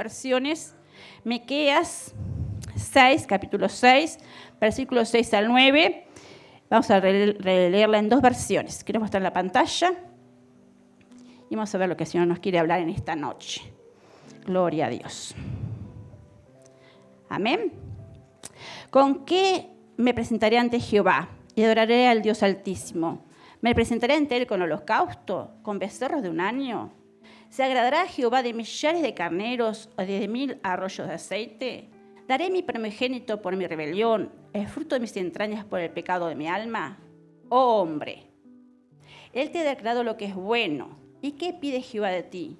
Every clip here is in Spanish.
versiones. Miqueas 6, capítulo 6, versículos 6 al 9. Vamos a releerla en 2 versiones. Quiero mostrar en la pantalla y vamos a ver lo que el Señor nos quiere hablar en esta noche. Gloria a Dios. Amén. ¿Con qué me presentaré ante Jehová y adoraré al Dios Altísimo? ¿Me presentaré ante Él con holocausto, con becerros de un año? ¿Se agradará a Jehová de millares de carneros o de 1000 arroyos de aceite? ¿Daré mi primogénito por mi rebelión, el fruto de mis entrañas por el pecado de mi alma? Oh hombre, Él te ha declarado lo que es bueno. ¿Y qué pide Jehová de ti?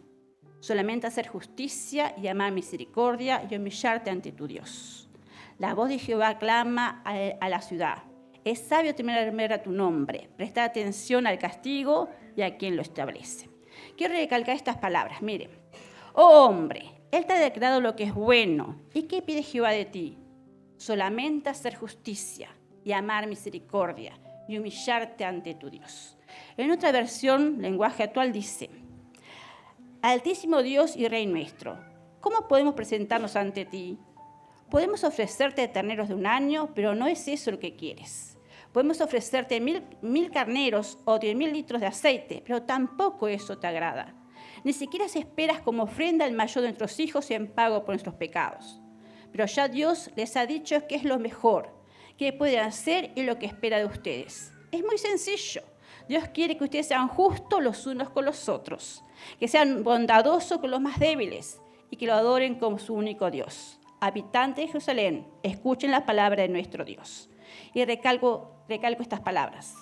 Solamente hacer justicia y amar misericordia y humillarte ante tu Dios. La voz de Jehová clama a la ciudad. Es sabio temer a tu nombre, prestar atención al castigo y a quien lo establece. Quiero recalcar estas palabras. Miren, oh hombre, Él te ha declarado lo que es bueno. ¿Y qué pide Jehová de ti? Solamente hacer justicia y amar misericordia y humillarte ante tu Dios. En otra versión, lenguaje actual, dice: Altísimo Dios y Rey nuestro, ¿cómo podemos presentarnos ante ti? Podemos ofrecerte terneros de un año, pero no es eso lo que quieres. Podemos ofrecerte 1000 carneros o 10.000 litros de aceite, pero tampoco eso te agrada. Ni siquiera se esperas como ofrenda el mayor de nuestros hijos en pago por nuestros pecados. Pero ya Dios les ha dicho que es lo mejor que pueden hacer y lo que espera de ustedes. Es muy sencillo. Dios quiere que ustedes sean justos los unos con los otros, que sean bondadosos con los más débiles y que lo adoren como su único Dios. Habitantes de Jerusalén, escuchen la palabra de nuestro Dios. Y recalco estas palabras.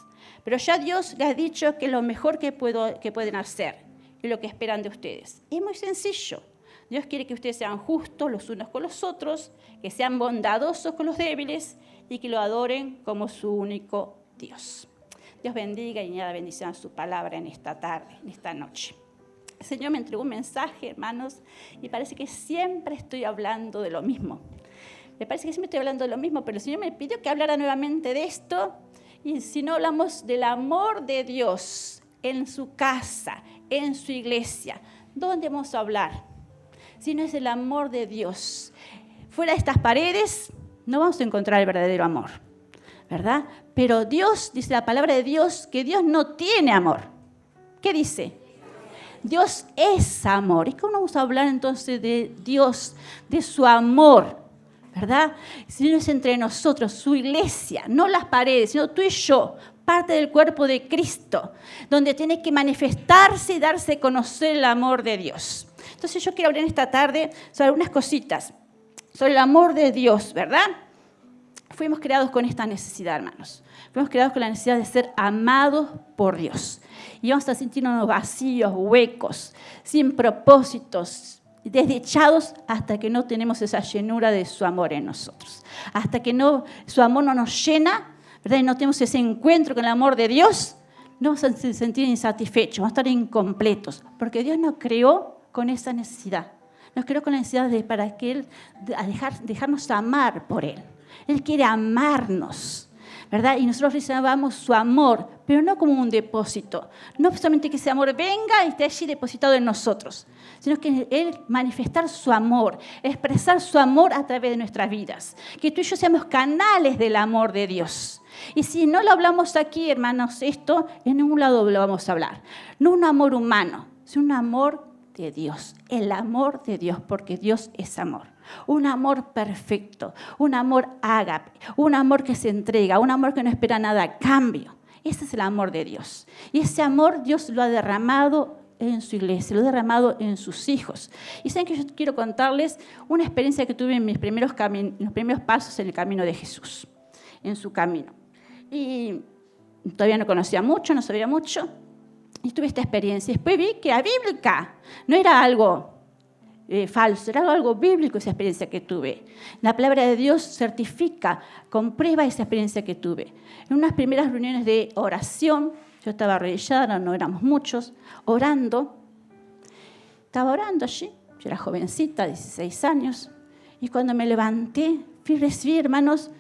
Pero ya Dios les ha dicho que es lo mejor que pueden hacer y lo que esperan de ustedes. Es muy sencillo. Dios quiere que ustedes sean justos los unos con los otros, que sean bondadosos con los débiles y que lo adoren como su único Dios. Dios bendiga y añada bendición a su palabra en esta tarde, en esta noche. El Señor me entregó un mensaje, hermanos, y parece que siempre estoy hablando de lo mismo. Me parece que siempre estoy hablando de lo mismo, pero el Señor me pidió que hablara nuevamente de esto. Y si no hablamos del amor de Dios en su casa, en su iglesia, ¿dónde vamos a hablar? Si no es el amor de Dios. Fuera de estas paredes no vamos a encontrar el verdadero amor, ¿verdad? Pero Dios, dice la palabra de Dios, que Dios no tiene amor. ¿Qué dice? Dios es amor. ¿Y cómo vamos a hablar entonces de Dios, de su amor? ¿Verdad? Si no es entre nosotros, su iglesia, no las paredes, sino tú y yo, parte del cuerpo de Cristo, donde tiene que manifestarse y darse a conocer el amor de Dios. Entonces yo quiero hablar en esta tarde sobre algunas cositas, sobre el amor de Dios, ¿verdad? Fuimos creados con esta necesidad, hermanos. Fuimos creados con la necesidad de ser amados por Dios. Y vamos a sentirnos vacíos, huecos, sin propósitos, desdichados hasta que no tenemos esa llenura de su amor en nosotros. Hasta que su amor no nos llena, ¿verdad? Y no tenemos ese encuentro con el amor de Dios, nos vamos a sentir insatisfechos, vamos a estar incompletos. Porque Dios nos creó con esa necesidad. Nos creó con la necesidad para que Él, dejarnos amar por Él. Él quiere amarnos, ¿verdad? Y nosotros recibamos su amor, pero no como un depósito. No solamente que ese amor venga y esté allí depositado en nosotros, sino que Él manifestar su amor, expresar su amor a través de nuestras vidas. Que tú y yo seamos canales del amor de Dios. Y si no lo hablamos aquí, hermanos, esto en ningún lado lo vamos a hablar. No un amor humano, sino un amor de Dios. El amor de Dios, porque Dios es amor. Un amor perfecto, un amor ágape, un amor que se entrega, un amor que no espera nada a cambio. Ese es el amor de Dios. Y ese amor Dios lo ha derramado en su iglesia, lo ha derramado en sus hijos. Y saben que yo quiero contarles una experiencia que tuve en mis primeros pasos en el camino de Jesús, en su camino. Y todavía no conocía mucho, no sabía mucho. Y tuve esta experiencia. Después vi que era bíblica, no era algo falso, era algo bíblico esa experiencia que tuve. La palabra de Dios certifica, comprueba esa experiencia que tuve. En unas primeras reuniones de oración, yo estaba arrodillada, no éramos muchos, orando. Estaba orando allí, yo era jovencita, 16 años, y cuando me levanté, fui a recibir, hermanos,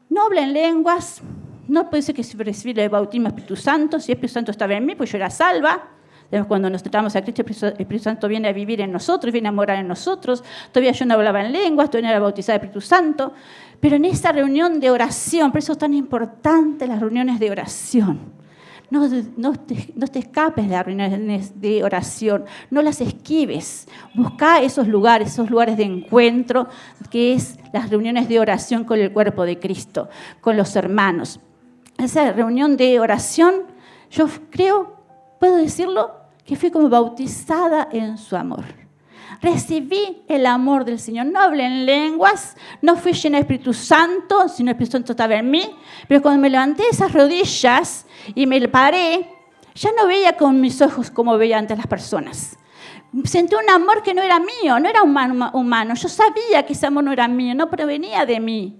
no hablé en lenguas, no puede ser que recibí el bautismo del Espíritu Santo, si el Espíritu Santo estaba en mí, pues yo era salva, Cuando nos tratamos a Cristo, el Espíritu Santo viene a vivir en nosotros, viene a morar en nosotros. Todavía yo no hablaba en lenguas, todavía no era bautizada del Espíritu Santo. Pero en esa reunión de oración, por eso es tan importante las reuniones de oración. No te escapes de las reuniones de oración, no las esquives. Busca esos lugares de encuentro, que es las reuniones de oración con el cuerpo de Cristo, con los hermanos. Esa reunión de oración, yo creo, puedo decirlo, que fui como bautizada en su amor. Recibí el amor del Señor. No hablé en lenguas, no fui llena de Espíritu Santo, sino el Espíritu Santo estaba en mí. Pero cuando me levanté de esas rodillas y me paré, ya no veía con mis ojos como veía antes las personas. Sentí un amor que no era mío, no era humano. Yo sabía que ese amor no era mío, no provenía de mí.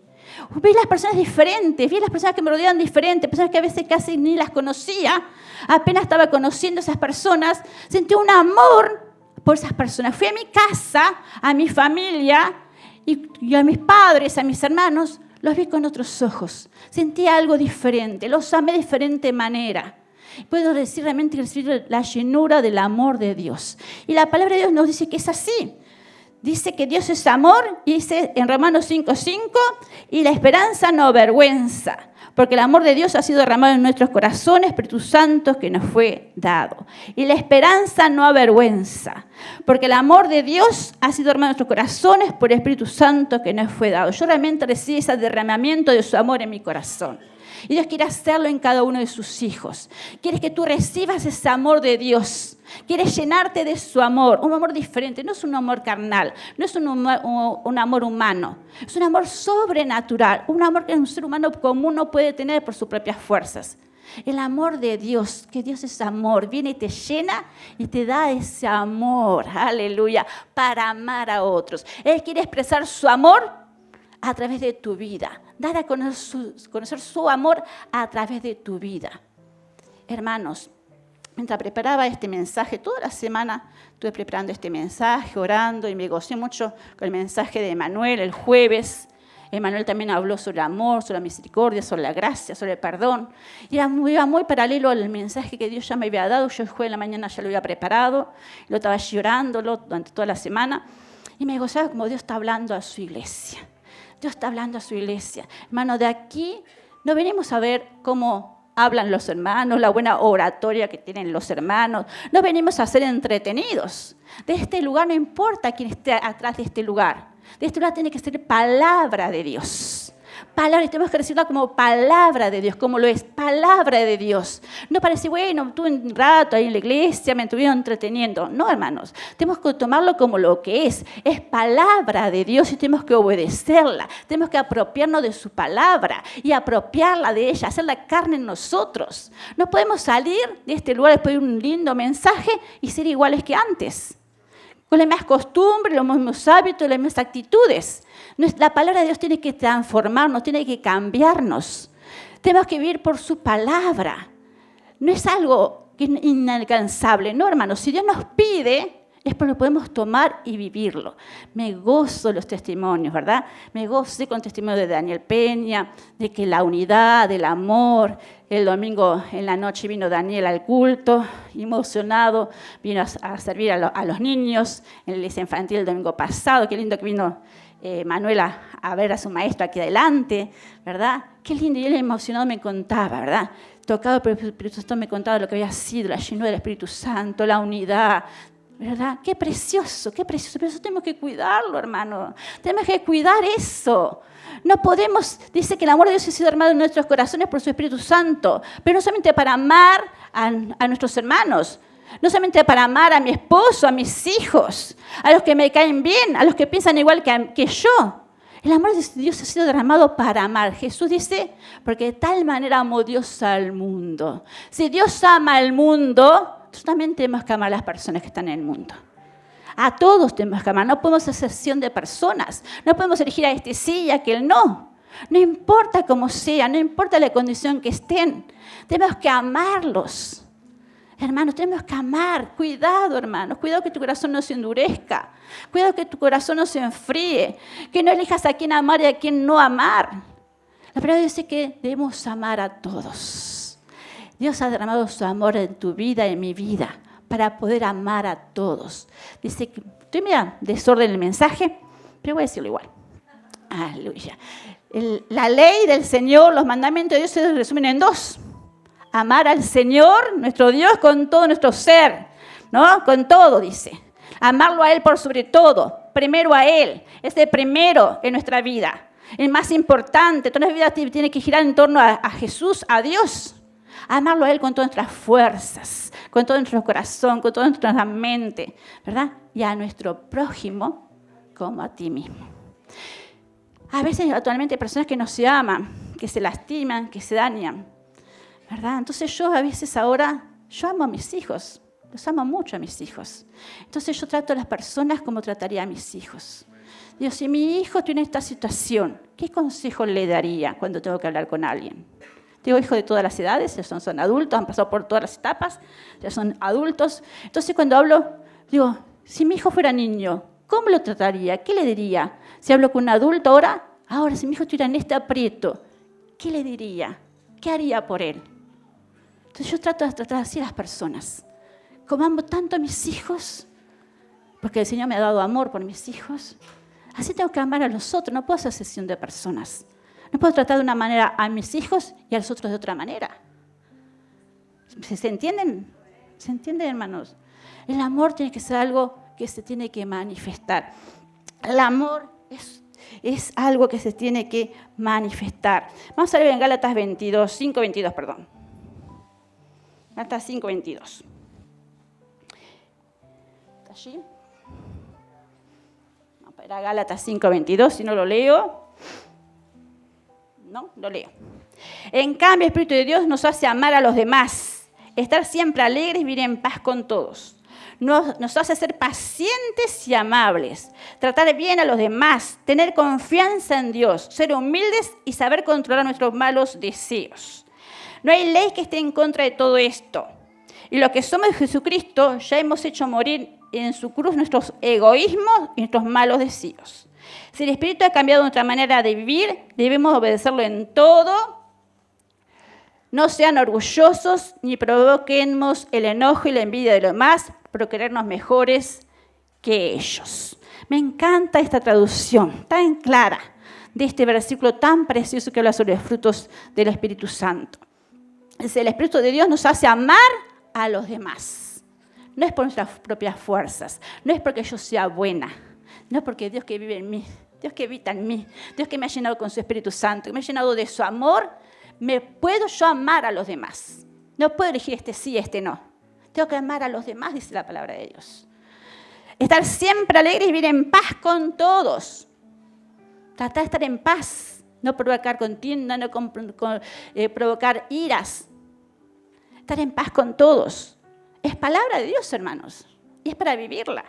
Vi las personas diferentes, vi las personas que me rodeaban diferentes, personas que a veces casi ni las conocía. Apenas estaba conociendo a esas personas, sentí un amor por esas personas. Fui a mi casa, a mi familia y a mis padres, a mis hermanos, los vi con otros ojos. Sentí algo diferente, los amé de diferente manera. Puedo decir realmente que recibí la llenura del amor de Dios. Y la palabra de Dios nos dice que es así. Dice que Dios es amor, y dice en Romanos 5:5, y la esperanza no avergüenza, porque el amor de Dios ha sido derramado en nuestros corazones, Espíritu Santo que nos fue dado. Y la esperanza no avergüenza, porque el amor de Dios ha sido derramado en nuestros corazones por el Espíritu Santo que nos fue dado. Yo realmente recibí ese derramamiento de su amor en mi corazón. Y Dios quiere hacerlo en cada uno de sus hijos. Quiere que tú recibas ese amor de Dios. Quiere llenarte de su amor, un amor diferente. No es un amor carnal, no es un amor humano. Es un amor sobrenatural, un amor que un ser humano común no puede tener por sus propias fuerzas. El amor de Dios, que Dios es amor, viene y te llena y te da ese amor, aleluya, para amar a otros. Él quiere expresar su amor a través de tu vida, dar a conocer su amor a través de tu vida. Hermanos, mientras preparaba este mensaje, toda la semana estuve preparando este mensaje, orando, y me gocé mucho con el mensaje de Emanuel el jueves. Emanuel también habló sobre el amor, sobre la misericordia, sobre la gracia, sobre el perdón. Y iba muy paralelo al mensaje que Dios ya me había dado. Yo el jueves en la mañana ya lo había preparado, lo estaba llorándolo durante toda la semana. Y me gozaba como Dios está hablando a su iglesia. Dios está hablando a su iglesia. Hermano, de aquí no venimos a ver cómo hablan los hermanos, la buena oratoria que tienen los hermanos. No venimos a ser entretenidos. De este lugar no importa quién esté atrás de este lugar. De este lugar tiene que ser palabra de Dios. Palabra, y tenemos que recibirla como palabra de Dios, como lo es, palabra de Dios. No parece, bueno, estuve un rato ahí en la iglesia, me estuvieron entreteniendo. No, hermanos, tenemos que tomarlo como lo que es palabra de Dios y tenemos que obedecerla. Tenemos que apropiarnos de su palabra y apropiarla de ella, hacerla carne en nosotros. No podemos salir de este lugar después de un lindo mensaje y ser iguales que antes, con las mismas costumbres, los mismos hábitos, las mismas actitudes. La palabra de Dios tiene que transformarnos, tiene que cambiarnos. Tenemos que vivir por su palabra. No es algo inalcanzable, no, hermanos. Si Dios nos pide, es porque lo podemos tomar y vivirlo. Me gozo de los testimonios, ¿verdad? Me gozo con el testimonio de Daniel Peña, de que la unidad, el amor. El domingo en la noche vino Daniel al culto, emocionado, vino a servir a los niños en la iglesia infantil el domingo pasado. Qué lindo que vino Manuela a ver a su maestro aquí adelante, ¿verdad? Qué lindo, y él emocionado me contaba, ¿verdad? Tocado por el Espíritu Santo me contaba lo que había sido, la llenura del Espíritu Santo, la unidad, ¿verdad? Qué precioso, pero eso tenemos que cuidarlo, hermano. Tenemos que cuidar eso. No podemos, dice que el amor de Dios ha sido derramado en nuestros corazones por su Espíritu Santo, pero no solamente para amar a nuestros hermanos, no solamente para amar a mi esposo, a mis hijos, a los que me caen bien, a los que piensan igual que yo. El amor de Dios ha sido derramado para amar. Jesús dice, porque de tal manera amó Dios al mundo. Si Dios ama al mundo, nosotros también tenemos que amar a las personas que están en el mundo. A todos tenemos que amar. No podemos hacer excepción de personas. No podemos elegir a este sí y a aquel no. No importa cómo sea, no importa la condición que estén. Tenemos que amarlos. Hermanos, tenemos que amar. Cuidado, hermanos. Cuidado que tu corazón no se endurezca. Cuidado que tu corazón no se enfríe. Que no elijas a quién amar y a quién no amar. La palabra dice que debemos amar a todos. Dios ha derramado su amor en tu vida, en mi vida, para poder amar a todos. Dice que, estoy medio desorden el mensaje, pero voy a decirlo igual. Aleluya. La ley del Señor, los mandamientos de Dios se resumen en 2. Amar al Señor, nuestro Dios, con todo nuestro ser, ¿no? Con todo, dice. Amarlo a Él por sobre todo. Primero a Él. Es el primero en nuestra vida. El más importante. Toda la vida tiene que girar en torno a Jesús, a Dios. Amarlo a Él con todas nuestras fuerzas, con todo nuestro corazón, con toda nuestra mente, ¿verdad? Y a nuestro prójimo como a ti mismo. A veces actualmente hay personas que no se aman, que se lastiman, que se dañan, ¿verdad? Entonces yo a veces ahora, yo amo a mis hijos, los amo mucho a mis hijos. Entonces yo trato a las personas como trataría a mis hijos. Digo, si mi hijo tiene esta situación, ¿qué consejo le daría cuando tengo que hablar con alguien? Tengo hijos de todas las edades, ya son adultos, han pasado por todas las etapas, ya son adultos. Entonces cuando hablo, digo, si mi hijo fuera niño, ¿cómo lo trataría? ¿Qué le diría? Si hablo con un adulto ahora si mi hijo estuviera en este aprieto, ¿qué le diría? ¿Qué haría por él? Entonces yo trato de tratar así a las personas. Como amo tanto a mis hijos, porque el Señor me ha dado amor por mis hijos, así tengo que amar a los otros. No puedo hacer excepción de personas. No puedo tratar de una manera a mis hijos y a los otros de otra manera. ¿Se entienden? ¿Se entienden, hermanos? El amor tiene que ser algo que se tiene que manifestar. El amor es algo que se tiene que manifestar. Vamos a ver en Gálatas 5:22, perdón. Gálatas 5:22. ¿Está allí? Vamos a ver a Gálatas 5:22, si no lo leo. No, lo leo. En cambio, el Espíritu de Dios nos hace amar a los demás, estar siempre alegres y vivir en paz con todos. Nos hace ser pacientes y amables, tratar bien a los demás, tener confianza en Dios, ser humildes y saber controlar nuestros malos deseos. No hay ley que esté en contra de todo esto. Y los que somos de Jesucristo ya hemos hecho morir en su cruz nuestros egoísmos y nuestros malos deseos. Si el Espíritu ha cambiado nuestra manera de vivir, debemos obedecerlo en todo. No sean orgullosos ni provoquemos el enojo y la envidia de los demás por creernos mejores que ellos. Me encanta esta traducción tan clara de este versículo tan precioso que habla sobre los frutos del Espíritu Santo. El Espíritu de Dios nos hace amar a los demás. No es por nuestras propias fuerzas, no es porque yo sea buena, no es porque Dios que vive en mí, Dios que habita en mí, Dios que me ha llenado con su Espíritu Santo, que me ha llenado de su amor, me puedo yo amar a los demás. No puedo elegir este sí, este no. Tengo que amar a los demás, dice la palabra de Dios. Estar siempre alegre y vivir en paz con todos. Tratar de estar en paz, no provocar contienda, no provocar iras. Estar en paz con todos. Es palabra de Dios, hermanos, y es para vivirla.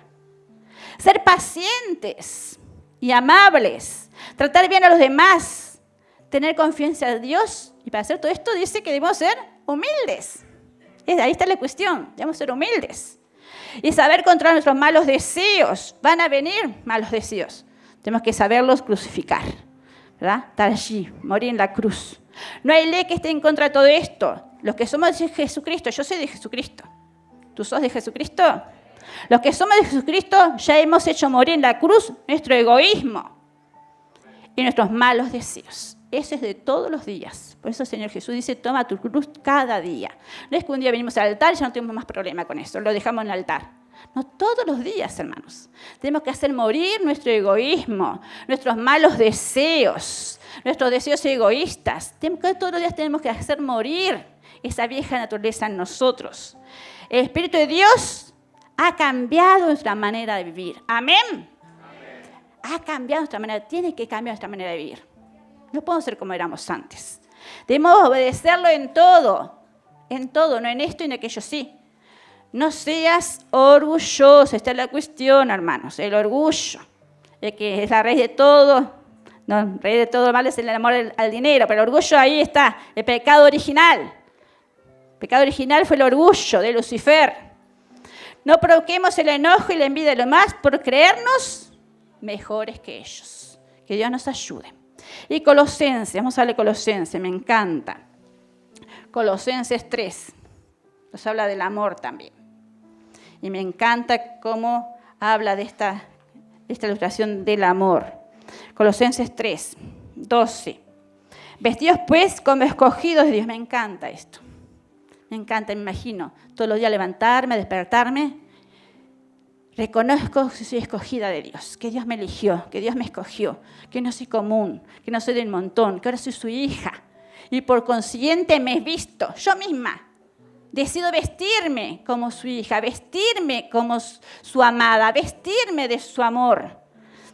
Ser pacientes y amables, tratar bien a los demás, tener confianza en Dios. Y para hacer todo esto dice que debemos ser humildes. Ahí está la cuestión, debemos ser humildes. Y saber controlar nuestros malos deseos. Van a venir malos deseos. Tenemos que saberlos crucificar, ¿verdad? Estar allí, morir en la cruz. No hay ley que esté en contra de todo esto. Los que somos de Jesucristo, yo soy de Jesucristo. ¿Tú sos de Jesucristo? Los que somos de Jesucristo ya hemos hecho morir en la cruz nuestro egoísmo y nuestros malos deseos. Eso es de todos los días. Por eso el Señor Jesús dice, toma tu cruz cada día. No es que un día venimos al altar y ya no tenemos más problema con eso, lo dejamos en el altar. No, todos los días, hermanos. Tenemos que hacer morir nuestro egoísmo, nuestros malos deseos, nuestros deseos egoístas. Todos los días tenemos que hacer morir esa vieja naturaleza en nosotros. El Espíritu de Dios ha cambiado nuestra manera de vivir. Amén. Amén. Ha cambiado nuestra manera, tiene que cambiar nuestra manera de vivir. No podemos ser como éramos antes. Debemos obedecerlo en todo, no en esto y en aquello sí. No seas orgulloso, esta es la cuestión, hermanos, el orgullo, el que es la raíz de todo. No, la raíz de todo mal es el amor al dinero, pero el orgullo ahí está, el pecado original. El pecado original fue el orgullo de Lucifer. No provoquemos el enojo y la envidia de los demás por creernos mejores que ellos. Que Dios nos ayude. Y Colosenses, vamos a hablar de Colosenses, me encanta. Colosenses 3, nos habla del amor también. Y me encanta cómo habla de esta ilustración del amor. Colosenses 3, 12. Vestidos pues como escogidos de Dios. Me encanta esto. Me encanta, me imagino. Todos los días levantarme, despertarme. Reconozco que soy escogida de Dios, que Dios me eligió, que Dios me escogió, que no soy común, que no soy del montón, que ahora soy su hija. Y por consiguiente me he visto yo misma. Decido vestirme como su hija, vestirme como su amada, vestirme de su amor.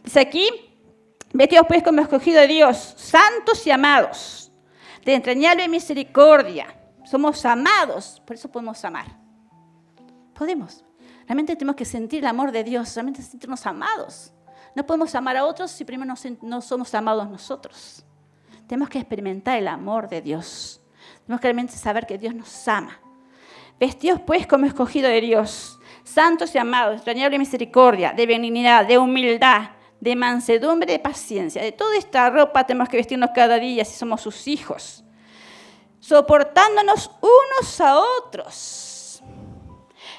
Dice aquí, vestidos pues como escogido de Dios, santos y amados, de entrañable misericordia. Somos amados, por eso podemos amar. Podemos. Realmente tenemos que sentir el amor de Dios, realmente sentirnos amados. No podemos amar a otros si primero no somos amados nosotros. Tenemos que experimentar el amor de Dios. Tenemos que realmente saber que Dios nos ama. Vestidos pues como escogido de Dios, santos y amados, de entrañable misericordia, de benignidad, de humildad, de mansedumbre, de paciencia. De toda esta ropa tenemos que vestirnos cada día si somos sus hijos. Soportándonos unos a otros.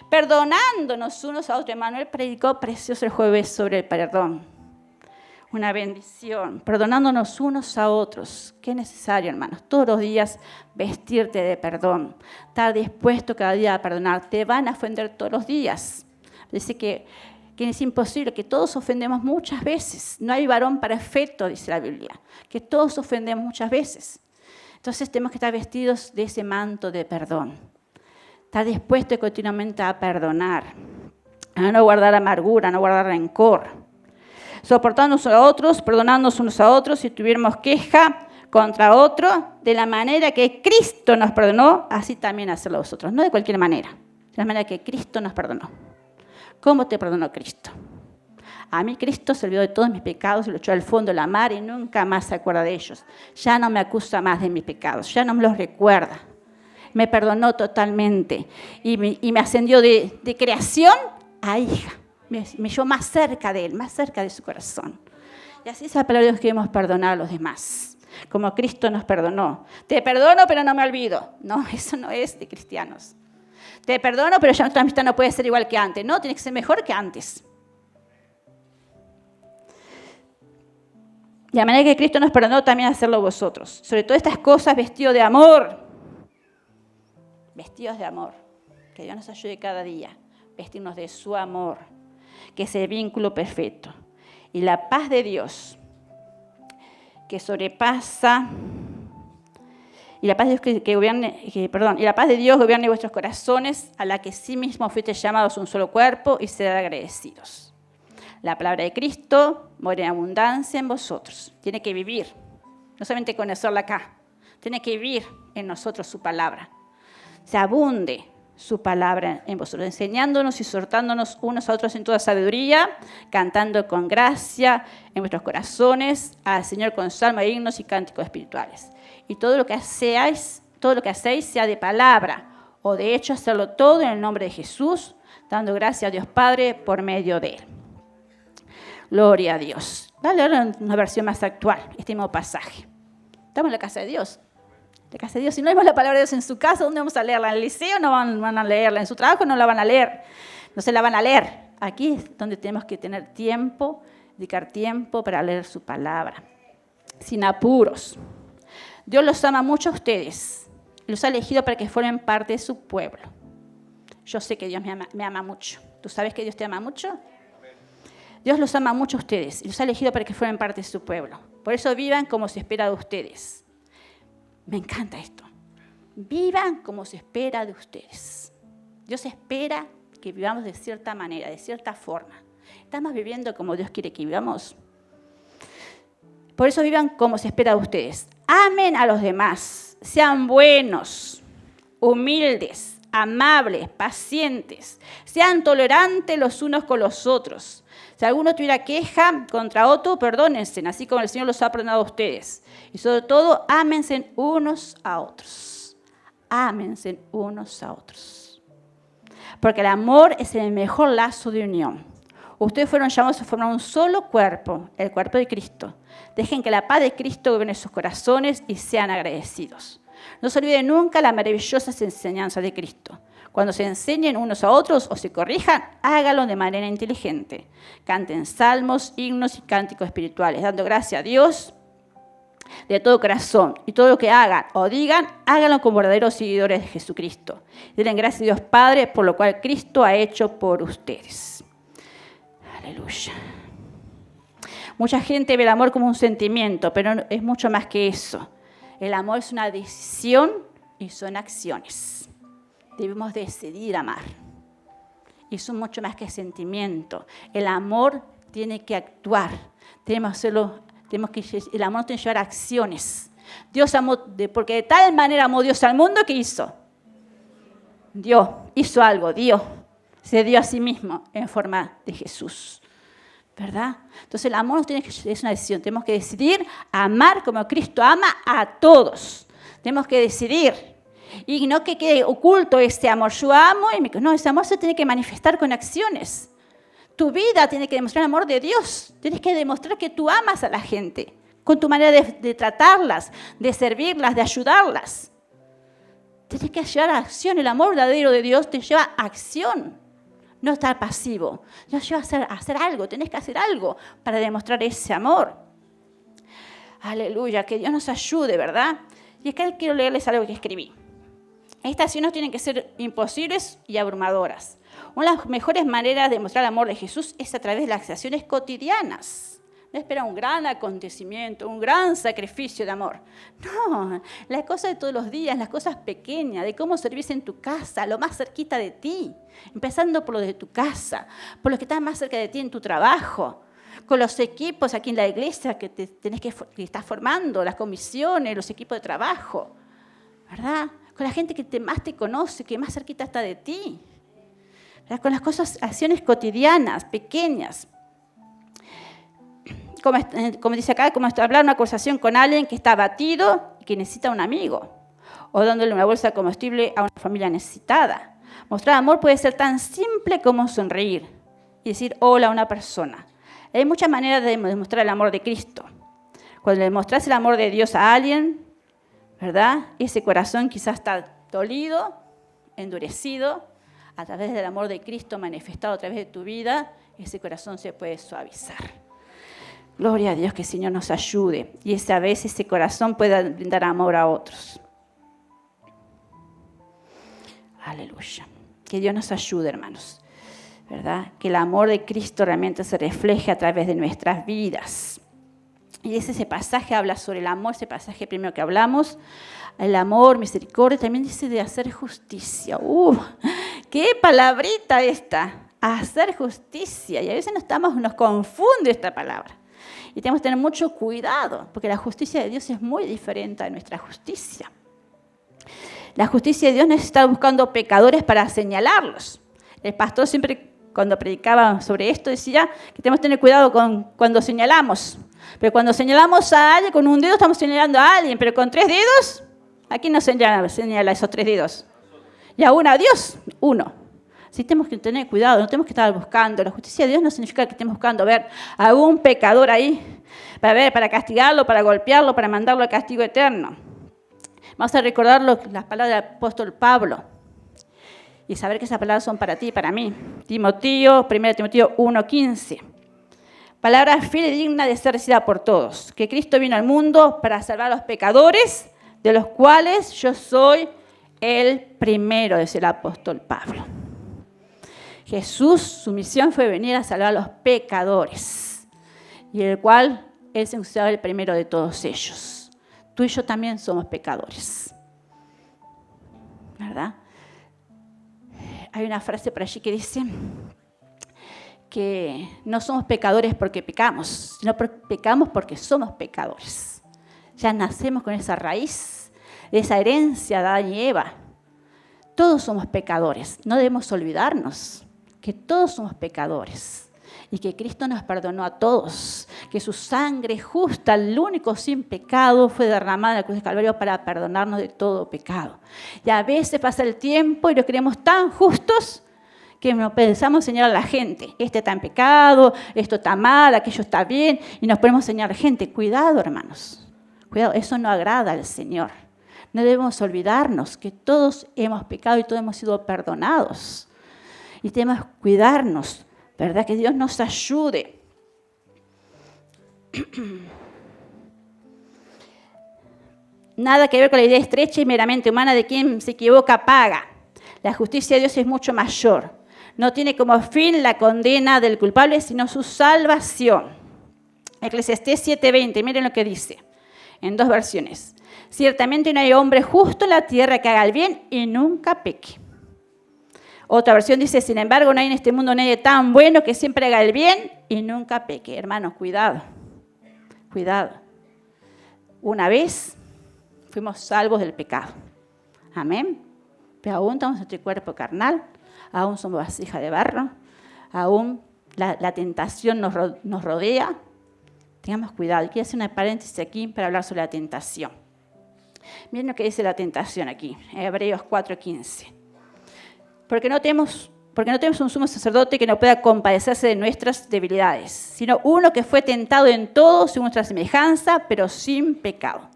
Perdonándonos unos a otros. Emanuel predicó precioso el jueves sobre el perdón. Una bendición. Perdonándonos unos a otros. Qué necesario, hermanos. Todos los días vestirte de perdón. Estar dispuesto cada día a perdonar. Te van a ofender todos los días. Dice que es imposible, que todos ofendemos muchas veces. No hay varón perfecto, dice la Biblia. Que todos ofendemos muchas veces. Entonces tenemos que estar vestidos de ese manto de perdón. Estar dispuesto continuamente a perdonar, a no guardar amargura, a no guardar rencor. Soportándonos a otros, perdonándonos unos a otros si tuviéramos queja contra otro, de la manera que Cristo nos perdonó, así también hacerlo vosotros. No de cualquier manera, de la manera que Cristo nos perdonó. ¿Cómo te perdonó Cristo? A mí Cristo se olvidó de todos mis pecados y lo echó al fondo de la mar y nunca más se acuerda de ellos. Ya no me acusa más de mis pecados, ya no me los recuerda. Me perdonó totalmente y me ascendió de creación a hija. Me llevó más cerca de Él, más cerca de su corazón. Y así es la palabra de Dios que debemos perdonar a los demás, como Cristo nos perdonó. Te perdono, pero no me olvido. No, eso no es de cristianos. Te perdono, pero ya nuestra amistad no puede ser igual que antes. No, tiene que ser mejor que antes. De la manera que Cristo nos perdonó, también hacerlo vosotros. Sobre todas estas cosas, vestidos de amor. Vestidos de amor. Que Dios nos ayude cada día. Vestirnos de su amor. Que es el vínculo perfecto. Y la paz de Dios, que sobrepasa... Y la paz de Dios y la paz de Dios gobierne vuestros corazones, a la que sí mismo fuiste llamados un solo cuerpo, y sed agradecidos. La palabra de Cristo mora en abundancia en vosotros. Tiene que vivir, no solamente conocerla acá, tiene que vivir en nosotros su palabra. Se abunde su palabra en vosotros, enseñándonos y exhortándonos unos a otros en toda sabiduría, cantando con gracia en vuestros corazones al Señor con salmos, himnos y cánticos espirituales. Y todo lo que hacéis sea de palabra o de hecho, hacerlo todo en el nombre de Jesús, dando gracias a Dios Padre por medio de Él. Gloria a Dios. Dale ahora una versión más actual, este mismo pasaje. Estamos en la casa de Dios. La casa de Dios. Si no vemos la palabra de Dios en su casa, ¿dónde vamos a leerla? ¿En el liceo no van a leerla? ¿En su trabajo no la van a leer? No se la van a leer. Aquí es donde tenemos que tener tiempo, dedicar tiempo para leer su palabra. Sin apuros. Dios los ama mucho a ustedes. Los ha elegido para que formen parte de su pueblo. Yo sé que Dios me ama mucho. ¿Tú sabes que Dios te ama mucho? Dios los ama mucho a ustedes y los ha elegido para que formen parte de su pueblo. Por eso vivan como se espera de ustedes. Me encanta esto. Vivan como se espera de ustedes. Dios espera que vivamos de cierta manera, de cierta forma. ¿Estamos viviendo como Dios quiere que vivamos? Por eso vivan como se espera de ustedes. Amen a los demás. Sean buenos, humildes, amables, pacientes. Sean tolerantes los unos con los otros. Si alguno tuviera queja contra otro, perdónense, así como el Señor los ha perdonado a ustedes. Y sobre todo, ámense unos a otros. Ámense unos a otros. Porque el amor es el mejor lazo de unión. Ustedes fueron llamados a formar un solo cuerpo, el cuerpo de Cristo. Dejen que la paz de Cristo gobierne sus corazones y sean agradecidos. No se olviden nunca las maravillosas enseñanzas de Cristo. Cuando se enseñen unos a otros o se corrijan, háganlo de manera inteligente. Canten salmos, himnos y cánticos espirituales, dando gracias a Dios de todo corazón. Y todo lo que hagan o digan, háganlo como verdaderos seguidores de Jesucristo. Denle gracias a Dios Padre por lo cual Cristo ha hecho por ustedes. Aleluya. Mucha gente ve el amor como un sentimiento, pero es mucho más que eso. El amor es una decisión y son acciones. Debemos decidir amar. Y son mucho más que sentimiento. El amor tiene que actuar. El amor nos tiene que llevar a acciones. Dios amó, porque de tal manera amó Dios al mundo que hizo. Hizo algo, se dio a sí mismo en forma de Jesús. ¿Verdad? Entonces el amor es una decisión. Tenemos que decidir amar como Cristo ama a todos. Tenemos que decidir. Y no que quede oculto este amor. Yo amo no, ese amor se tiene que manifestar con acciones. Tu vida tiene que demostrar el amor de Dios. Tienes que demostrar que tú amas a la gente. Con tu manera de tratarlas, de servirlas, de ayudarlas. Tienes que llevar a acción. El amor verdadero de Dios te lleva a acción. No estar pasivo. Nos lleva a hacer algo. Tienes que hacer algo para demostrar ese amor. Aleluya. Que Dios nos ayude, ¿verdad? Y acá quiero leerles algo que escribí. Estas acciones tienen que ser imposibles y abrumadoras. Una de las mejores maneras de mostrar el amor de Jesús es a través de las acciones cotidianas. No espera un gran acontecimiento, un gran sacrificio de amor. No, las cosas de todos los días, las cosas pequeñas, de cómo servís en tu casa, lo más cerquita de ti. Empezando por lo de tu casa, por lo que está más cerca de ti en tu trabajo. Con los equipos aquí en la iglesia que que estás formando, las comisiones, los equipos de trabajo. ¿Verdad? Con la gente que más te conoce, que más cerquita está de ti. ¿Verdad? Con las acciones cotidianas, pequeñas. Como dice acá, como hablar una conversación con alguien que está abatido y que necesita un amigo. O dándole una bolsa de combustible a una familia necesitada. Mostrar amor puede ser tan simple como sonreír y decir hola a una persona. Hay muchas maneras de demostrar el amor de Cristo. Cuando le demostrás el amor de Dios a alguien, ¿verdad? Ese corazón quizás está dolido, endurecido. A través del amor de Cristo manifestado a través de tu vida, ese corazón se puede suavizar. Gloria a Dios, que el Señor nos ayude. Y esa vez ese corazón pueda brindar amor a otros. Aleluya. Que Dios nos ayude, hermanos. ¿Verdad? Que el amor de Cristo realmente se refleje a través de nuestras vidas. Y ese pasaje habla sobre el amor, ese pasaje primero que hablamos, el amor, misericordia, también dice de hacer justicia. ¡Qué palabrita esta! Hacer justicia. Y a veces nos confunde esta palabra. Y tenemos que tener mucho cuidado, porque la justicia de Dios es muy diferente a nuestra justicia. La justicia de Dios no está buscando pecadores para señalarlos. El pastor siempre, cuando predicaba sobre esto, decía que tenemos que tener cuidado cuando señalamos. Pero cuando señalamos a alguien con un dedo, estamos señalando a alguien. Pero con 3 dedos, ¿a quién nos señala esos 3 dedos? Y aún a Dios, uno. Sí, tenemos que tener cuidado, no tenemos que estar buscando. La justicia de Dios no significa que estemos buscando ver a algún pecador ahí para castigarlo, para golpearlo, para mandarlo al castigo eterno. Vamos a recordar las palabras del apóstol Pablo y saber que esas palabras son para ti y para mí. 1 Timoteo 1:15. Palabra fiel y digna de ser recibida por todos. Que Cristo vino al mundo para salvar a los pecadores, de los cuales yo soy el primero, dice el apóstol Pablo. Jesús, su misión fue venir a salvar a los pecadores, y el cual Él se consideraba el primero de todos ellos. Tú y yo también somos pecadores, ¿verdad? Hay una frase por allí que dice que no somos pecadores porque pecamos, sino pecamos porque somos pecadores. Ya nacemos con esa raíz, esa herencia de Adán y Eva. Todos somos pecadores, no debemos olvidarnos que todos somos pecadores y que Cristo nos perdonó a todos, que su sangre justa, el único sin pecado, fue derramada en la cruz de Calvario para perdonarnos de todo pecado. Y a veces pasa el tiempo y lo creemos tan justos que nos pensamos señalar a la gente, este está en pecado, esto está mal, aquello está bien, y nos ponemos a señalar a la gente. Cuidado, hermanos, cuidado, eso no agrada al Señor. No debemos olvidarnos que todos hemos pecado y todos hemos sido perdonados. Y debemos cuidarnos, ¿verdad? Que Dios nos ayude. Nada que ver con la idea estrecha y meramente humana de quien se equivoca paga. La justicia de Dios es mucho mayor. No tiene como fin la condena del culpable, sino su salvación. Eclesiastés 7:20, miren lo que dice, en 2 versiones. Ciertamente no hay hombre justo en la tierra que haga el bien y nunca peque. Otra versión dice, sin embargo, no hay en este mundo nadie tan bueno que siempre haga el bien y nunca peque. Hermanos, cuidado, cuidado. Una vez fuimos salvos del pecado. Amén. Pero aún estamos en este cuerpo carnal, aún somos vasija de barro, aún la tentación nos rodea. Tengamos cuidado. Quiero hacer una paréntesis aquí para hablar sobre la tentación. Miren lo que dice la tentación aquí, Hebreos 4:15. Porque no tenemos un sumo sacerdote que no pueda compadecerse de nuestras debilidades, sino uno que fue tentado en todo según nuestra semejanza, pero sin pecado.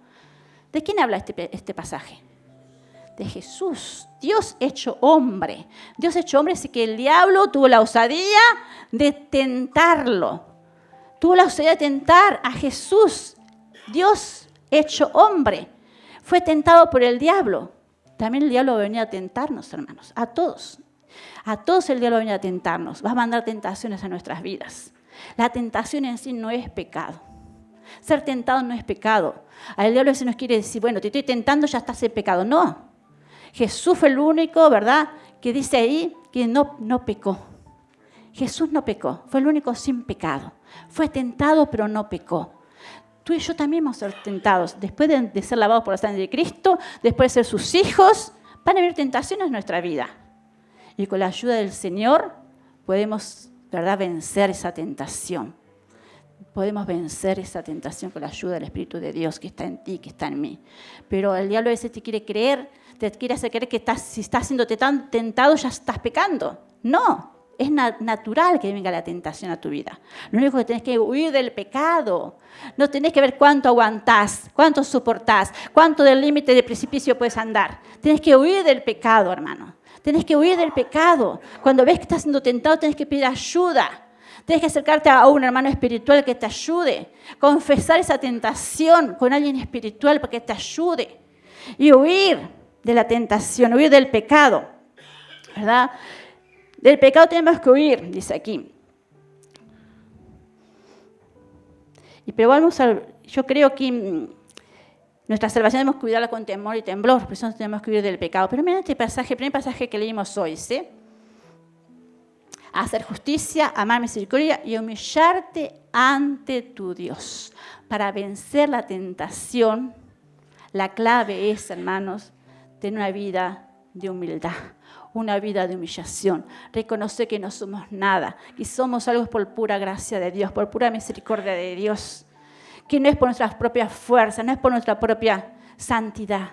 ¿De quién habla este pasaje? De Jesús, Dios hecho hombre. Dios hecho hombre, así que el diablo tuvo la osadía de tentarlo. Tuvo la osadía de tentar a Jesús, Dios hecho hombre. Fue tentado por el diablo. También el diablo va a venir a tentarnos, hermanos, a todos. A todos el diablo va a venir a tentarnos. Va a mandar tentaciones a nuestras vidas. La tentación en sí no es pecado. Ser tentado no es pecado. Al diablo a veces nos quiere decir, bueno, te estoy tentando, ya estás en pecado. No. Jesús fue el único, ¿verdad?, que dice ahí que no pecó. Jesús no pecó. Fue el único sin pecado. Fue tentado, pero no pecó. Tú y yo también vamos a ser tentados. Después de ser lavados por la sangre de Cristo, después de ser sus hijos, van a haber tentaciones en nuestra vida. Y con la ayuda del Señor podemos, ¿verdad?, vencer esa tentación. Podemos vencer esa tentación con la ayuda del Espíritu de Dios que está en ti, que está en mí. Pero el diablo a veces te quiere hacer creer que si estás siendo tentado ya estás pecando. No. Es natural que venga la tentación a tu vida. Lo único que tenés que huir del pecado. No tenés que ver cuánto aguantás, cuánto soportás, cuánto del límite del precipicio puedes andar. Tenés que huir del pecado, hermano. Tenés que huir del pecado. Cuando ves que estás siendo tentado, tenés que pedir ayuda. Tenés que acercarte a un hermano espiritual que te ayude. Confesar esa tentación con alguien espiritual para que te ayude. Y huir de la tentación, huir del pecado. ¿Verdad? Del pecado tenemos que huir, dice aquí. Pero yo creo que nuestra salvación debemos cuidarla con temor y temblor, por eso tenemos que huir del pecado. Pero miren este pasaje, el primer pasaje que leímos hoy, ¿sí? Hacer justicia, amar misericordia y humillarte ante tu Dios. Para vencer la tentación, la clave es, hermanos, tener una vida de humildad. Una vida de humillación, reconocer que no somos nada, que somos algo por pura gracia de Dios, por pura misericordia de Dios, que no es por nuestras propias fuerzas, no es por nuestra propia santidad.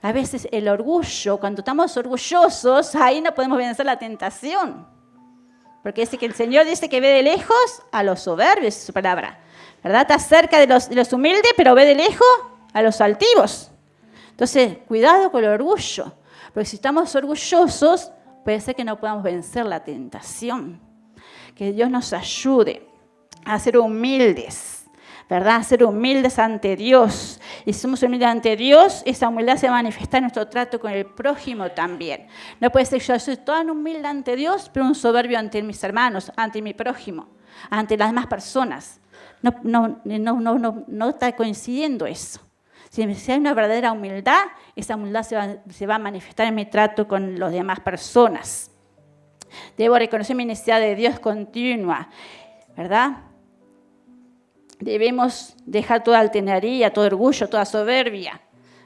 A veces el orgullo, cuando estamos orgullosos, ahí no podemos vencer la tentación, porque dice que el Señor dice que ve de lejos a los soberbios, es su palabra, ¿verdad? Está cerca de los humildes, pero ve de lejos a los altivos. Entonces, cuidado con el orgullo. Porque si estamos orgullosos, puede ser que no podamos vencer la tentación. Que Dios nos ayude a ser humildes, ¿verdad? A ser humildes ante Dios. Y si somos humildes ante Dios, esa humildad se va a manifestar en nuestro trato con el prójimo también. No puede ser que yo soy tan humilde ante Dios, pero un soberbio ante mis hermanos, ante mi prójimo, ante las demás personas. No está coincidiendo eso. Si hay una verdadera humildad, esa humildad se va a manifestar en mi trato con las demás personas. Debo reconocer mi necesidad de Dios continua, ¿verdad? Debemos dejar toda altanería, todo orgullo, toda soberbia,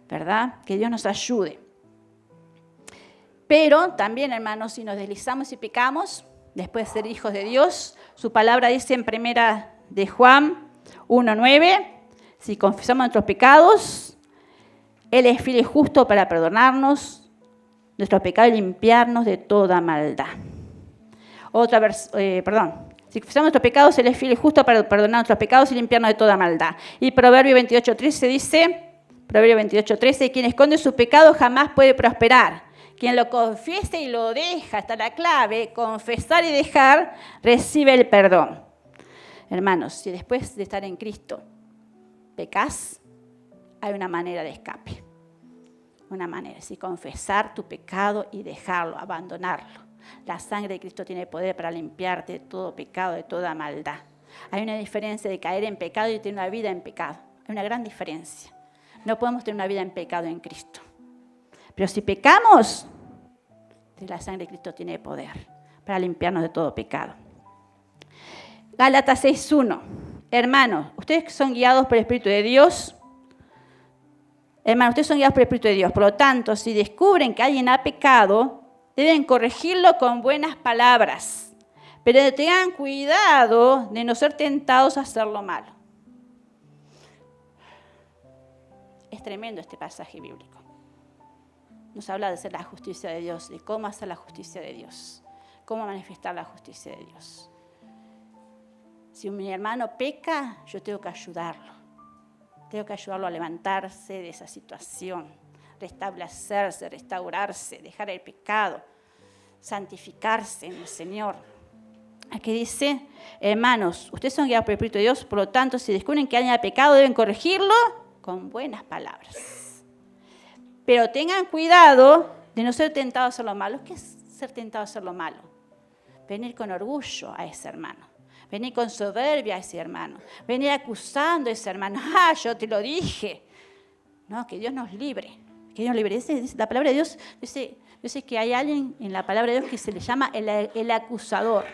¿verdad? Que Dios nos ayude. Pero también, hermanos, si nos deslizamos y pecamos, después de ser hijos de Dios, su palabra dice en 1 de Juan 1:9, si confesamos nuestros pecados, Él es fiel y justo para perdonarnos nuestros pecados y limpiarnos de toda maldad. Si confesamos nuestros pecados, Él es fiel y justo para perdonar nuestros pecados y limpiarnos de toda maldad. Y Proverbio 28:13 dice, Proverbio 28:13, quien esconde su pecado jamás puede prosperar. Quien lo confiesa y lo deja, está la clave, confesar y dejar, recibe el perdón. Hermanos, si después de estar en Cristo pecás, hay una manera de escape. Una manera, si confesar tu pecado y dejarlo, abandonarlo. La sangre de Cristo tiene poder para limpiarte de todo pecado, de toda maldad. Hay una diferencia de caer en pecado y tener una vida en pecado. Hay una gran diferencia. No podemos tener una vida en pecado en Cristo. Pero si pecamos, la sangre de Cristo tiene poder para limpiarnos de todo pecado. Gálatas 6:1. Hermanos, ustedes son guiados por el Espíritu de Dios. Hermanos, ustedes son guiados por el Espíritu de Dios. Por lo tanto, si descubren que alguien ha pecado, deben corregirlo con buenas palabras. Pero tengan cuidado de no ser tentados a hacer lo malo. Es tremendo este pasaje bíblico. Nos habla de hacer la justicia de Dios, de cómo hacer la justicia de Dios, cómo manifestar la justicia de Dios. Si mi hermano peca, yo tengo que ayudarlo. Tengo que ayudarlo a levantarse de esa situación, restablecerse, restaurarse, dejar el pecado, santificarse en el Señor. Aquí dice, hermanos, ustedes son guiados por el Espíritu de Dios, por lo tanto, si descubren que alguien ha pecado, deben corregirlo con buenas palabras. Pero tengan cuidado de no ser tentados a hacer lo malo. ¿Qué es ser tentado a hacer lo malo? Venir con orgullo a ese hermano. Venir con soberbia a ese hermano. Venir acusando a ese hermano. ¡Ah, yo te lo dije! No, que Dios nos libre. Que Dios nos libre. La palabra de Dios dice que hay alguien en la palabra de Dios que se le llama el acusador.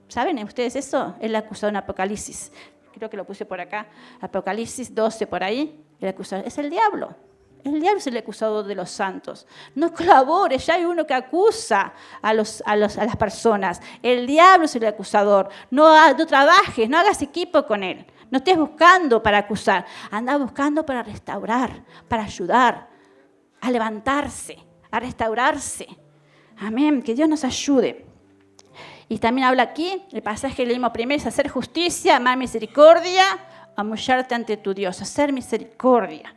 ¿Saben ustedes eso? El acusador en Apocalipsis. Creo que lo puse por acá. Apocalipsis 12, por ahí. El acusador es el diablo. El diablo es el acusador de los santos. No colabores, ya hay uno que acusa a las personas. El diablo es el acusador. No trabajes, no hagas equipo con él. No estés buscando para acusar. Anda buscando para restaurar, para ayudar, a levantarse, a restaurarse. Amén, que Dios nos ayude. Y también habla aquí, el pasaje que leímos primero es hacer justicia, amar misericordia, amullarte ante tu Dios, hacer misericordia.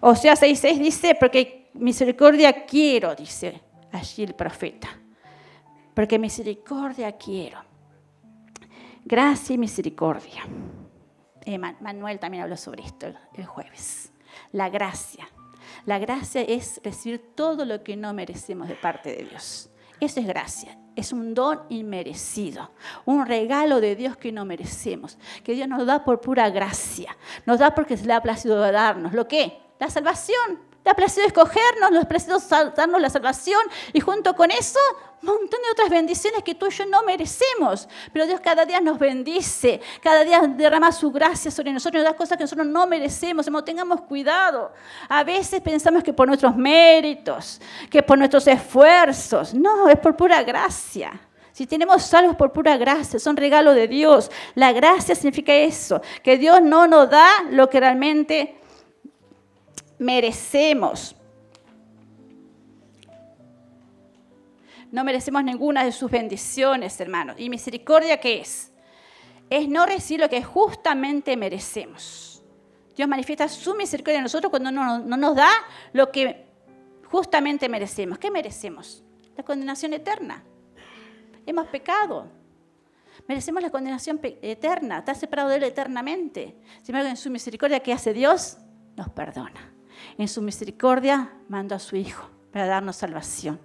Oseas 6:6 dice, porque misericordia quiero, dice allí el profeta. Porque misericordia quiero. Gracia y misericordia. Manuel también habló sobre esto el jueves. La gracia. La gracia es recibir todo lo que no merecemos de parte de Dios. Eso es gracia. Es un don inmerecido, un regalo de Dios que no merecemos, que Dios nos da por pura gracia. Nos da porque se le ha placido darnos. ¿Lo qué? La salvación. Le ha placido escogernos, le ha placido darnos la salvación y junto con eso un montón de otras bendiciones que tú y yo no merecemos. Pero Dios cada día nos bendice, cada día derrama su gracia sobre nosotros, nos da cosas que nosotros no merecemos. Tengamos cuidado. A veces pensamos que por nuestros méritos, que por nuestros esfuerzos. No, es por pura gracia. Si tenemos salvos por pura gracia, son regalos de Dios. La gracia significa eso, que Dios no nos da lo que realmente merecemos. No merecemos ninguna de sus bendiciones, hermanos. ¿Y misericordia qué es? Es no recibir lo que justamente merecemos. Dios manifiesta su misericordia en nosotros cuando no nos da lo que justamente merecemos. ¿Qué merecemos? La condenación eterna. Hemos pecado. Merecemos la condenación eterna. Estar separado de Él eternamente. Sin embargo, en su misericordia, ¿qué hace Dios? Nos perdona. En su misericordia mandó a su Hijo para darnos salvación.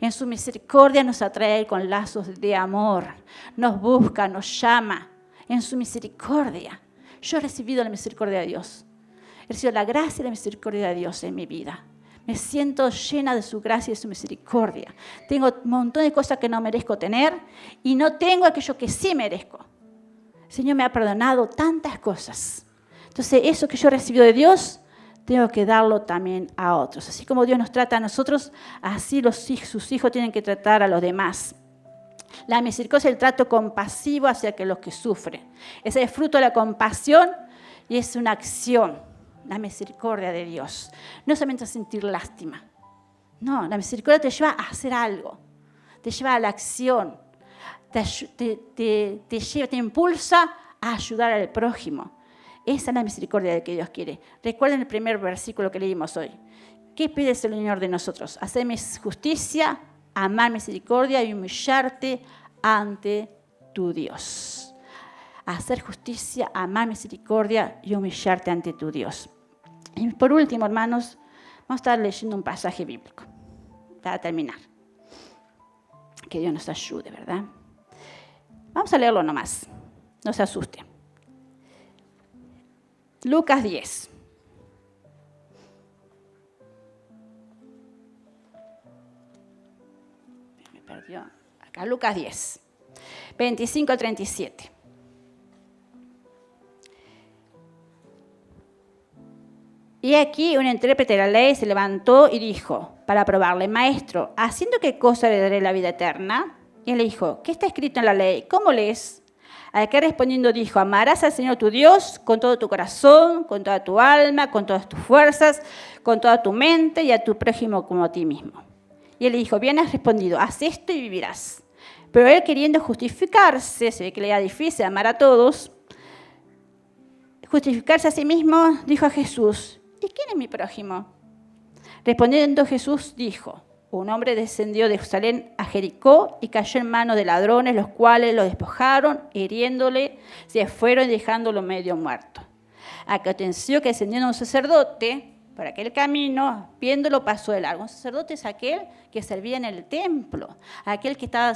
En su misericordia nos atrae con lazos de amor. Nos busca, nos llama. En su misericordia. Yo he recibido la misericordia de Dios. He recibido la gracia y la misericordia de Dios en mi vida. Me siento llena de su gracia y de su misericordia. Tengo un montón de cosas que no merezco tener y no tengo aquello que sí merezco. El Señor me ha perdonado tantas cosas. Entonces, eso que yo he recibido de Dios, tengo que darlo también a otros. Así como Dios nos trata a nosotros, así sus hijos tienen que tratar a los demás. La misericordia es el trato compasivo hacia los que sufren. Ese es el fruto de la compasión y es una acción, la misericordia de Dios. No solamente a sentir lástima. No, la misericordia te lleva a hacer algo. Te lleva a la acción. Te impulsa a ayudar al prójimo. Esa es la misericordia que Dios quiere. Recuerden el primer versículo que leímos hoy. ¿Qué pide el Señor de nosotros? Hacer justicia, amar misericordia y humillarte ante tu Dios. Hacer justicia, amar misericordia y humillarte ante tu Dios. Y por último, hermanos, vamos a estar leyendo un pasaje bíblico para terminar. Que Dios nos ayude, ¿verdad? Vamos a leerlo nomás, no se asuste. Lucas 10. Me perdió. Acá, Lucas 10, 25 al 37. Y aquí un intérprete de la ley se levantó y dijo, para probarle, maestro, ¿haciendo qué cosa le daré la vida eterna? Y él le dijo, ¿qué está escrito en la ley? ¿Cómo lees? Al que respondiendo dijo, amarás al Señor tu Dios con todo tu corazón, con toda tu alma, con todas tus fuerzas, con toda tu mente y a tu prójimo como a ti mismo. Y él le dijo, bien has respondido, haz esto y vivirás. Pero él queriendo justificarse, se ve que le era difícil amar a todos, justificarse a sí mismo, dijo a Jesús, ¿y quién es mi prójimo? Respondiendo Jesús dijo, un hombre descendió de Jerusalén a Jericó y cayó en manos de ladrones, los cuales lo despojaron, hiriéndole, se fueron dejándolo medio muerto. Aconteció que descendiendo un sacerdote por aquel camino, viéndolo pasó de largo. Un sacerdote es aquel que servía en el templo, aquel que estaba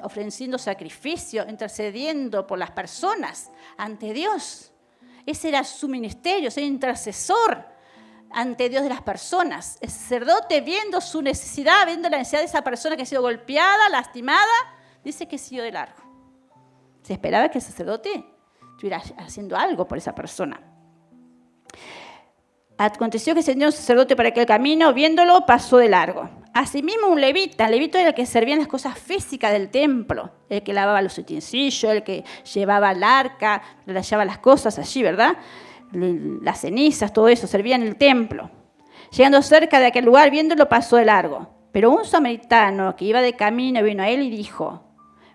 ofreciendo sacrificio, intercediendo por las personas ante Dios. Ese era su ministerio, ser intercesor ante Dios de las personas. El sacerdote, viendo su necesidad, viendo la necesidad de esa persona que ha sido golpeada, lastimada, dice que siguió de largo. Se esperaba que el sacerdote estuviera haciendo algo por esa persona. Aconteció que descendió un sacerdote por aquel camino, viéndolo, pasó de largo. Asimismo un levita. El levita era el que servía en las cosas físicas del templo, el que lavaba los utensilios, el que llevaba el arca, le llevaba las cosas allí, ¿verdad? Las cenizas, todo eso, servía en el templo. Llegando cerca de aquel lugar, viéndolo, pasó de largo. Pero un samaritano que iba de camino vino a él y dijo,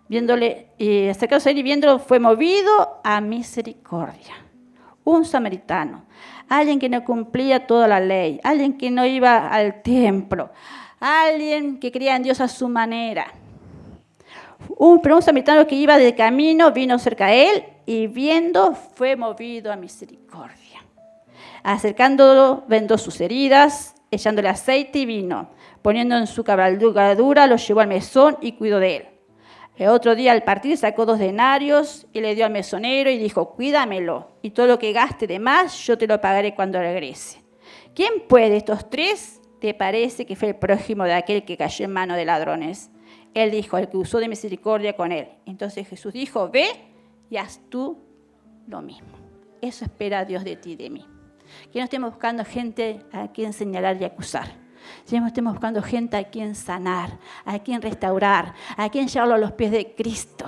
acercándose a él y viéndolo, fue movido a misericordia. Un samaritano, alguien que no cumplía toda la ley, alguien que no iba al templo, alguien que creía en Dios a su manera. Pero un samaritano que iba de camino vino cerca de él y viendo fue movido a misericordia. Acercándolo, vendó sus heridas, echándole aceite y vino, poniendo en su cabalgadura, lo llevó al mesón y cuidó de él. El otro día al partir sacó 2 denarios y le dio al mesonero y dijo, cuídamelo, y todo lo que gaste de más yo te lo pagaré cuando regrese. ¿Quién pues de estos 3 te parece que fue el prójimo de aquel que cayó en mano de ladrones? Él dijo, el que usó de misericordia con él. Entonces Jesús dijo, ve y haz tú lo mismo. Eso espera Dios de ti y de mí. Que no estemos buscando gente a quien señalar y acusar. Si no estemos buscando gente a quien sanar, a quien restaurar, a quien llevarlo a los pies de Cristo.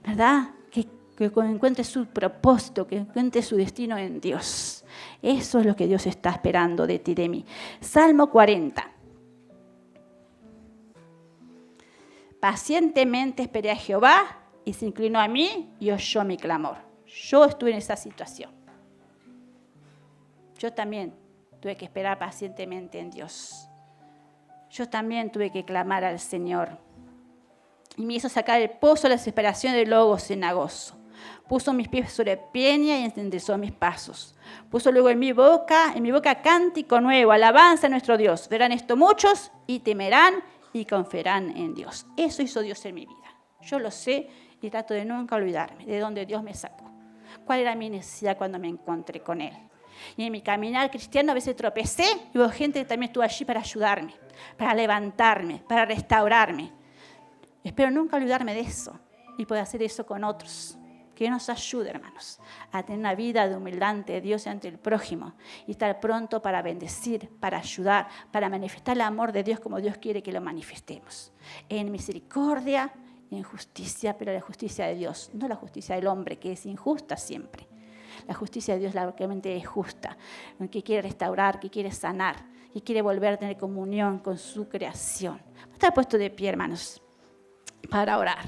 ¿Verdad? Que encuentre su propósito, que encuentre su destino en Dios. Eso es lo que Dios está esperando de ti y de mí. Salmo 40. Pacientemente esperé a Jehová y se inclinó a mí y oyó mi clamor. Yo estuve en esa situación. Yo también tuve que esperar pacientemente en Dios. Yo también tuve que clamar al Señor. Y me hizo sacar el pozo de la desesperación del lobo cenagoso. Puso mis pies sobre peña y enderezó mis pasos. Puso luego en mi boca cántico nuevo, alabanza a nuestro Dios. Verán esto muchos y temerán y confiarán en Dios. Eso hizo Dios en mi vida. Yo lo sé y trato de nunca olvidarme de dónde Dios me sacó. ¿Cuál era mi necesidad cuando me encontré con Él? Y en mi caminar cristiano a veces tropecé y hubo gente que también estuvo allí para ayudarme, para levantarme, para restaurarme. Espero nunca olvidarme de eso y poder hacer eso con otros. Que nos ayude, hermanos, a tener una vida de humildad ante Dios y ante el prójimo y estar pronto para bendecir, para ayudar, para manifestar el amor de Dios como Dios quiere que lo manifestemos. En misericordia y en justicia, pero la justicia de Dios, no la justicia del hombre, que es injusta siempre. La justicia de Dios realmente es justa, que quiere restaurar, que quiere sanar y quiere volver a tener comunión con su creación. Vamos a estar puestos de pie, hermanos, para orar.